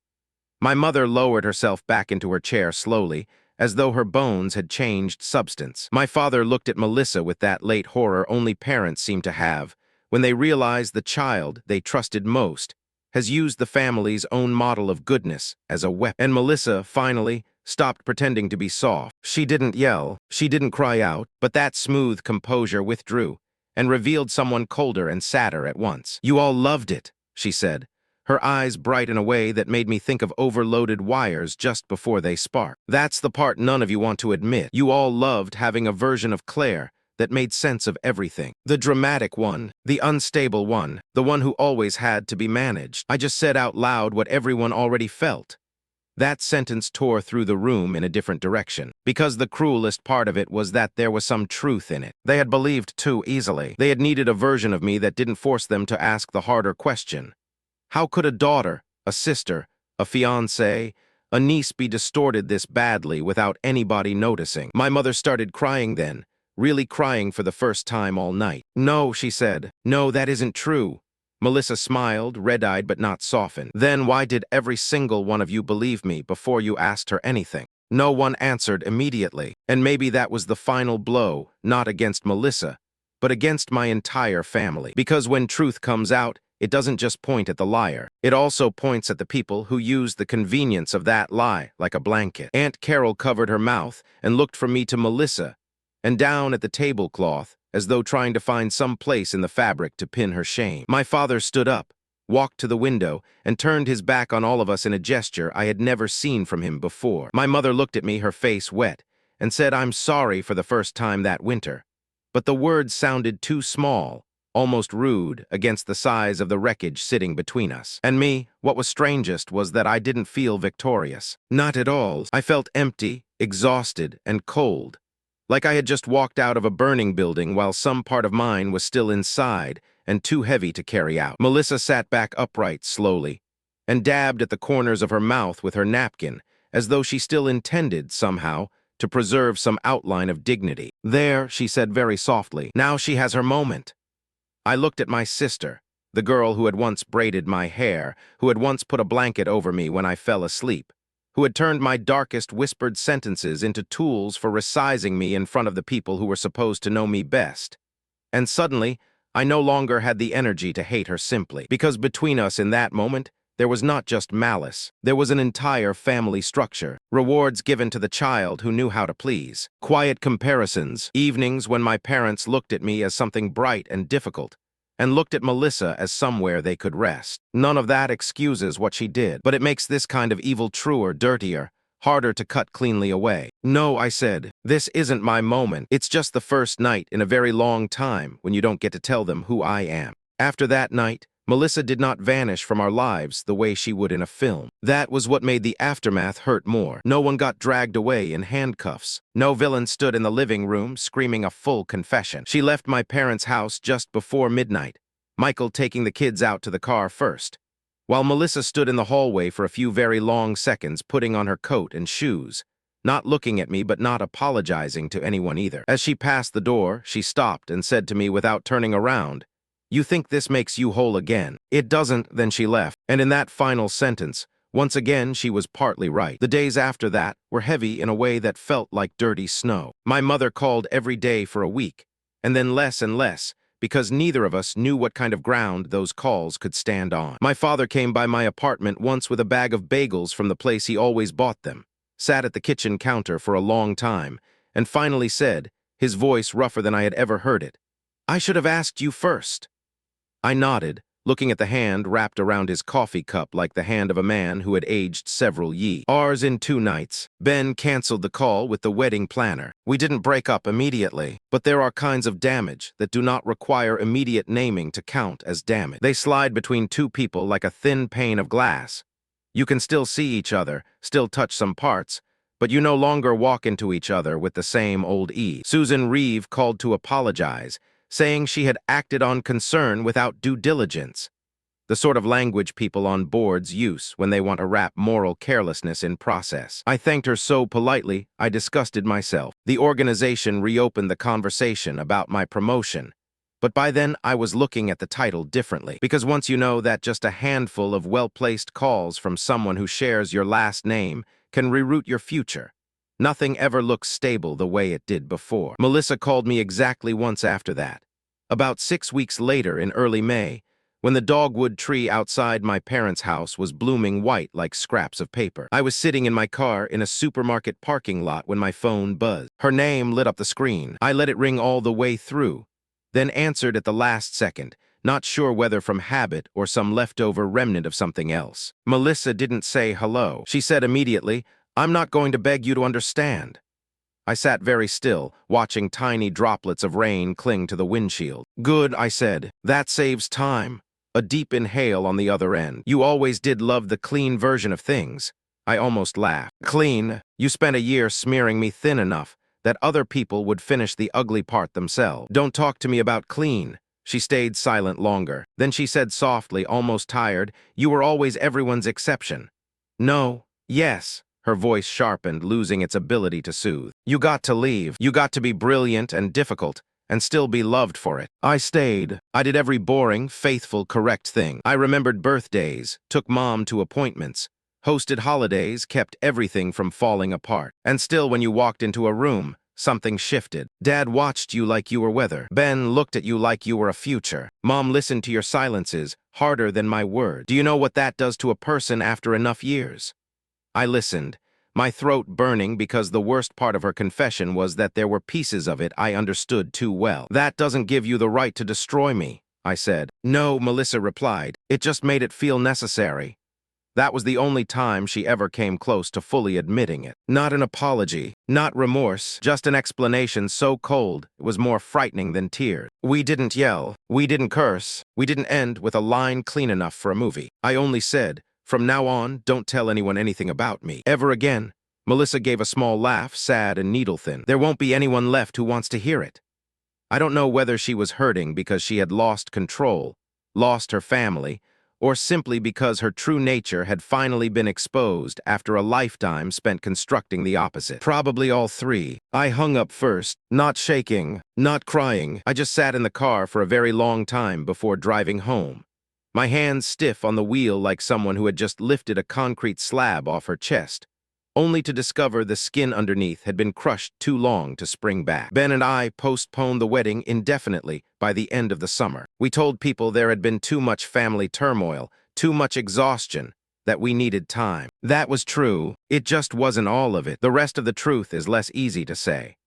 My mother lowered herself back into her chair slowly, as though her bones had changed substance. My father looked at Melissa with that late horror only parents seem to have, when they realize the child they trusted most has used the family's own model of goodness as a weapon. And Melissa, finally, stopped pretending to be soft. She didn't yell, she didn't cry out, but that smooth composure withdrew and revealed someone colder and sadder at once. You all loved it, she said, her eyes bright in a way that made me think of overloaded wires just before they sparked. That's the part none of you want to admit. You all loved having a version of Claire that made sense of everything. The dramatic one, the unstable one, the one who always had to be managed. I just said out loud what everyone already felt. That sentence tore through the room in a different direction, because the cruelest part of it was that there was some truth in it. They had believed too easily. They had needed a version of me that didn't force them to ask the harder question. How could a daughter, a sister, a fiancée, a niece be distorted this badly without anybody noticing? My mother started crying then, really crying for the first time all night. No, she said. No, that isn't true. Melissa smiled, red-eyed but not softened. Then why did every single one of you believe me before you asked her anything? No one answered immediately. And maybe that was the final blow, not against Melissa, but against my entire family. Because when truth comes out, it doesn't just point at the liar. It also points at the people who use the convenience of that lie like a blanket. Aunt Carol covered her mouth and looked from me to Melissa and down at the tablecloth as though trying to find some place in the fabric to pin her shame. My father stood up, walked to the window, and turned his back on all of us in a gesture I had never seen from him before. My mother looked at me, her face wet, and said, "I'm sorry," for the first time that winter. But the words sounded too small, almost rude, against the size of the wreckage sitting between us. And me, what was strangest was that I didn't feel victorious. Not at all. I felt empty, exhausted, and cold. Like I had just walked out of a burning building while some part of mine was still inside and too heavy to carry out. Melissa sat back upright slowly and dabbed at the corners of her mouth with her napkin, as though she still intended, somehow, to preserve some outline of dignity. "There," she said very softly. "Now she has her moment." I looked at my sister, the girl who had once braided my hair, who had once put a blanket over me when I fell asleep, who had turned my darkest whispered sentences into tools for resizing me in front of the people who were supposed to know me best. And suddenly, I no longer had the energy to hate her simply, because between us in that moment, there was not just malice. There was an entire family structure, rewards given to the child who knew how to please, quiet comparisons, evenings when my parents looked at me as something bright and difficult, and looked at Melissa as somewhere they could rest. None of that excuses what she did, but it makes this kind of evil truer, dirtier, harder to cut cleanly away. "No," I said, "this isn't my moment. It's just the first night in a very long time when you don't get to tell them who I am." After that night, Melissa did not vanish from our lives the way she would in a film. That was what made the aftermath hurt more. No one got dragged away in handcuffs. No villain stood in the living room screaming a full confession. She left my parents' house just before midnight, Michael taking the kids out to the car first, while Melissa stood in the hallway for a few very long seconds putting on her coat and shoes, not looking at me but not apologizing to anyone either. As she passed the door, she stopped and said to me without turning around, "You think this makes you whole again?" "It doesn't," then she left. And in that final sentence, once again she was partly right. The days after that were heavy in a way that felt like dirty snow. My mother called every day for a week, and then less and less, because neither of us knew what kind of ground those calls could stand on. My father came by my apartment once with a bag of bagels from the place he always bought them, sat at the kitchen counter for a long time, and finally said, his voice rougher than I had ever heard it, "I should have asked you first." I nodded, looking at the hand wrapped around his coffee cup like the hand of a man who had aged several years. "Ours in 2 nights. Ben canceled the call with the wedding planner. We didn't break up immediately, but there are kinds of damage that do not require immediate naming to count as damage. They slide between two people like a thin pane of glass. You can still see each other, still touch some parts, but you no longer walk into each other with the same old ease." Susan Reeve called to apologize, saying she had acted on concern without due diligence, the sort of language people on boards use when they want to wrap moral carelessness in process. I thanked her so politely, I disgusted myself. The organization reopened the conversation about my promotion, but by then I was looking at the title differently, because once you know that just a handful of well-placed calls from someone who shares your last name can reroute your future, nothing ever looks stable the way it did before. Melissa called me exactly once after that, about 6 weeks later in early May, when the dogwood tree outside my parents' house was blooming white like scraps of paper. I was sitting in my car in a supermarket parking lot when my phone buzzed. Her name lit up the screen. I let it ring all the way through, then answered at the last second, not sure whether from habit or some leftover remnant of something else. Melissa didn't say hello. She said immediately, "I'm not going to beg you to understand." I sat very still, watching tiny droplets of rain cling to the windshield. "Good," I said. "That saves time." A deep inhale on the other end. "You always did love the clean version of things." I almost laughed. "Clean? You spent a year smearing me thin enough that other people would finish the ugly part themselves. Don't talk to me about clean." She stayed silent longer. Then she said softly, almost tired, "You were always everyone's exception." "No. Yes." Her voice sharpened, losing its ability to soothe. "You got to leave. You got to be brilliant and difficult, and still be loved for it." I stayed. I did every boring, faithful, correct thing. I remembered birthdays, took Mom to appointments, hosted holidays, kept everything from falling apart. And still, when you walked into a room, something shifted. Dad watched you like you were weather. Ben looked at you like you were a future. Mom listened to your silences, harder than my words. Do you know what that does to a person after enough years? I listened, my throat burning because the worst part of her confession was that there were pieces of it I understood too well. "That doesn't give you the right to destroy me," I said. "No," Melissa replied. It just made it feel necessary. That was the only time she ever came close to fully admitting it. Not an apology, not remorse, just an explanation so cold it was more frightening than tears. We didn't yell, we didn't curse, we didn't end with a line clean enough for a movie. I only said, "From now on, don't tell anyone anything about me. Ever again." Melissa gave a small laugh, sad and needle-thin. "There won't be anyone left who wants to hear it." I don't know whether she was hurting because she had lost control, lost her family, or simply because her true nature had finally been exposed after a lifetime spent constructing the opposite. Probably all three. I hung up first, not shaking, not crying. I just sat in the car for a very long time before driving home, my hands stiff on the wheel like someone who had just lifted a concrete slab off her chest, only to discover the skin underneath had been crushed too long to spring back. Ben and I postponed the wedding indefinitely by the end of the summer. We told people there had been too much family turmoil, too much exhaustion, that we needed time. That was true. It just wasn't all of it. The rest of the truth is less easy to say.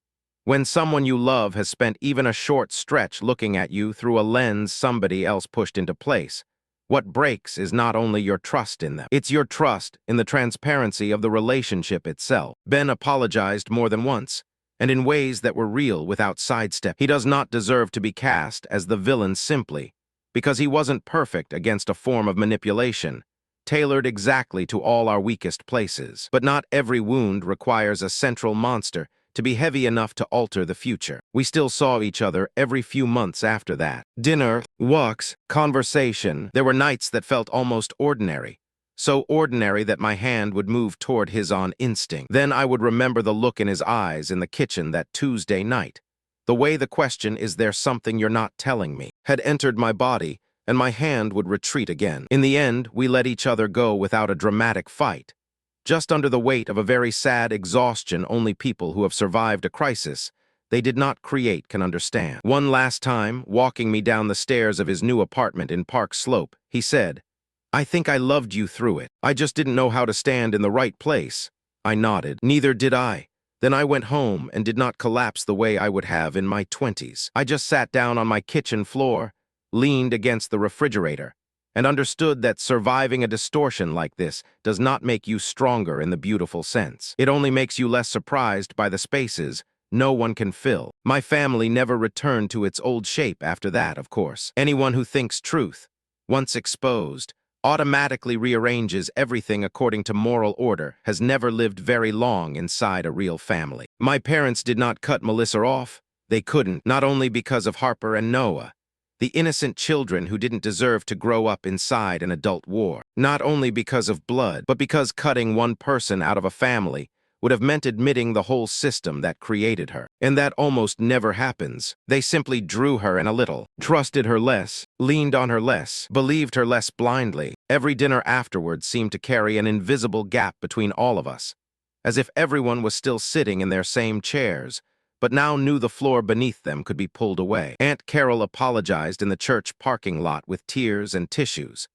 When someone you love has spent even a short stretch looking at you through a lens somebody else pushed into place, what breaks is not only your trust in them, it's your trust in the transparency of the relationship itself. Ben apologized more than once, and in ways that were real without sidestep. He does not deserve to be cast as the villain simply because he wasn't perfect against a form of manipulation, tailored exactly to all our weakest places. But not every wound requires a central monster to be heavy enough to alter the future. We still saw each other every few months after that. Dinner, walks, conversation. There were nights that felt almost ordinary. So ordinary that my hand would move toward his on instinct. Then I would remember the look in his eyes in the kitchen that Tuesday night. The way the question, "Is there something you're not telling me?" had entered my body, and my hand would retreat again. In the end, we let each other go without a dramatic fight, just under the weight of a very sad exhaustion only people who have survived a crisis they did not create can understand. One last time, walking me down the stairs of his new apartment in Park Slope, he said, "I think I loved you through it. I just didn't know how to stand in the right place." I nodded. Neither did I. Then I went home and did not collapse the way I would have in my 20s. I just sat down on my kitchen floor, leaned against the refrigerator, and understood that surviving a distortion like this does not make you stronger in the beautiful sense. It only makes you less surprised by the spaces no one can fill. My family never returned to its old shape after that, of course. Anyone who thinks truth, once exposed, automatically rearranges everything according to moral order has never lived very long inside a real family. My parents did not cut Melissa off. They couldn't, not only because of Harper and Noah, the innocent children who didn't deserve to grow up inside an adult war. Not only because of blood, but because cutting one person out of a family would have meant admitting the whole system that created her. And that almost never happens. They simply drew her in a little, trusted her less, leaned on her less, believed her less blindly. Every dinner afterwards seemed to carry an invisible gap between all of us, as if everyone was still sitting in their same chairs, but now knew the floor beneath them could be pulled away. Aunt Carol apologized in the church parking lot with tears and tissues.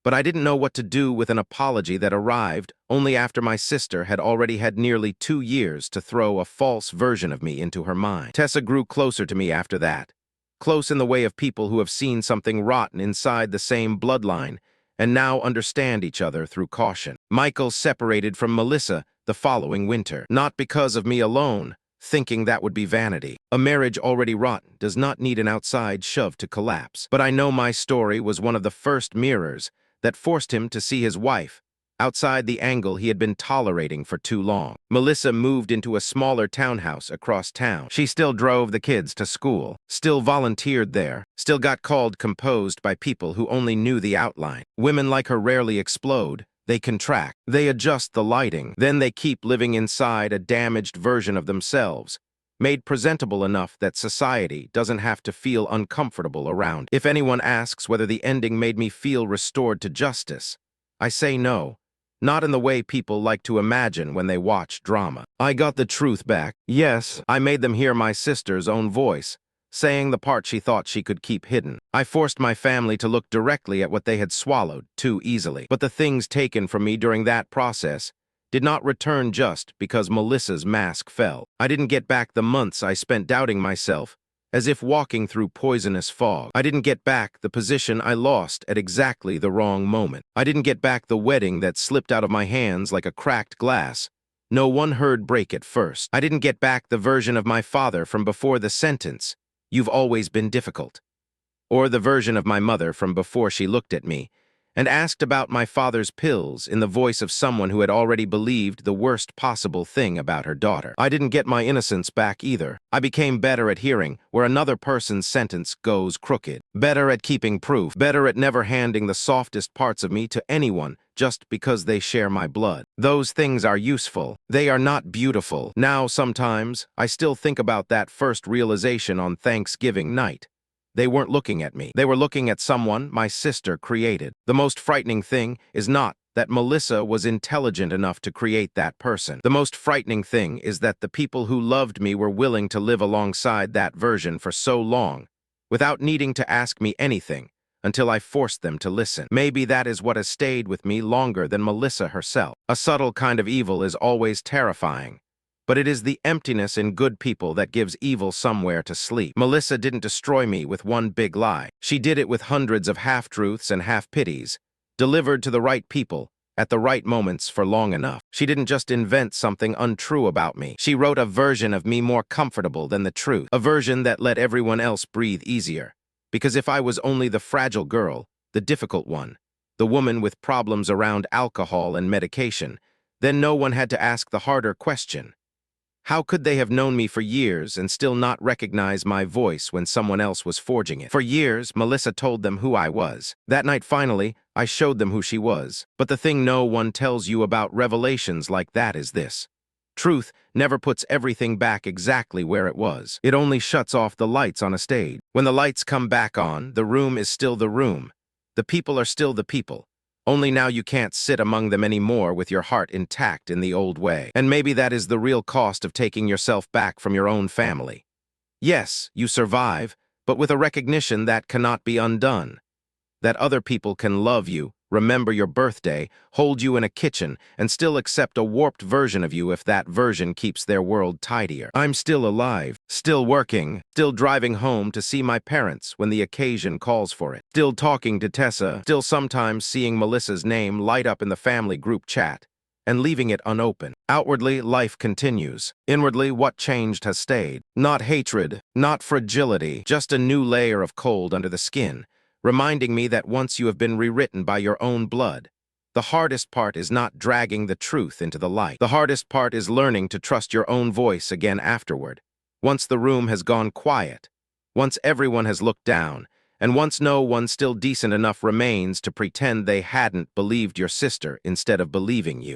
But I didn't know what to do with an apology that arrived only after my sister had already had nearly 2 years to throw a false version of me into her mind. Tessa grew closer to me after that, close in the way of people who have seen something rotten inside the same bloodline and now understand each other through caution. Michael separated from Melissa the following winter, not because of me alone, thinking that would be vanity. A marriage already rotten does not need an outside shove to collapse. But I know my story was one of the first mirrors that forced him to see his wife outside the angle he had been tolerating for too long. Melissa moved into a smaller townhouse across town. She still drove the kids to school, still volunteered there, still got called composed by people who only knew the outline. Women like her rarely explode. They contract, they adjust the lighting, then they keep living inside a damaged version of themselves, made presentable enough that society doesn't have to feel uncomfortable around. If anyone asks whether the ending made me feel restored to justice, I say no, not in the way people like to imagine when they watch drama. I got the truth back. Yes, I made them hear my sister's own voice, saying the part she thought she could keep hidden. I forced my family to look directly at what they had swallowed too easily. But the things taken from me during that process did not return just because Melissa's mask fell. I didn't get back the months I spent doubting myself as if walking through poisonous fog. I didn't get back the position I lost at exactly the wrong moment. I didn't get back the wedding that slipped out of my hands like a cracked glass. No one heard break at first. I didn't get back the version of my father from before the sentence, "You've always been difficult." Or the version of my mother from before she looked at me and asked about my father's pills in the voice of someone who had already believed the worst possible thing about her daughter. I didn't get my innocence back either. I became better at hearing where another person's sentence goes crooked, better at keeping proof, better at never handing the softest parts of me to anyone just because they share my blood. Those things are useful. They are not beautiful. Now, sometimes, I still think about that first realization on Thanksgiving night. They weren't looking at me. They were looking at someone my sister created. The most frightening thing is not that Melissa was intelligent enough to create that person. The most frightening thing is that the people who loved me were willing to live alongside that version for so long, without needing to ask me anything, until I forced them to listen. Maybe that is what has stayed with me longer than Melissa herself. A subtle kind of evil is always terrifying, but it is the emptiness in good people that gives evil somewhere to sleep. Melissa didn't destroy me with one big lie. She did it with hundreds of half-truths and half-pities, delivered to the right people, at the right moments for long enough. She didn't just invent something untrue about me. She wrote a version of me more comfortable than the truth, a version that let everyone else breathe easier. Because if I was only the fragile girl, the difficult one, the woman with problems around alcohol and medication, then no one had to ask the harder question. How could they have known me for years and still not recognize my voice when someone else was forging it? For years, Melissa told them who I was. That night, finally, I showed them who she was. But the thing no one tells you about revelations like that is this. Truth never puts everything back exactly where it was. It only shuts off the lights on a stage. When the lights come back on, the room is still the room. The people are still the people. Only now you can't sit among them anymore with your heart intact in the old way. And maybe that is the real cost of taking yourself back from your own family. Yes, you survive, but with a recognition that cannot be undone. That other people can love you, remember your birthday, hold you in a kitchen, and still accept a warped version of you if that version keeps their world tidier. I'm still alive, still working, still driving home to see my parents when the occasion calls for it, still talking to Tessa, still sometimes seeing Melissa's name light up in the family group chat, and leaving it unopened. Outwardly, life continues. Inwardly, what changed has stayed. Not hatred, not fragility, just a new layer of cold under the skin, reminding me that once you have been rewritten by your own blood, the hardest part is not dragging the truth into the light. The hardest part is learning to trust your own voice again afterward. Once the room has gone quiet, once everyone has looked down, and once no one still decent enough remains to pretend they hadn't believed your sister instead of believing you.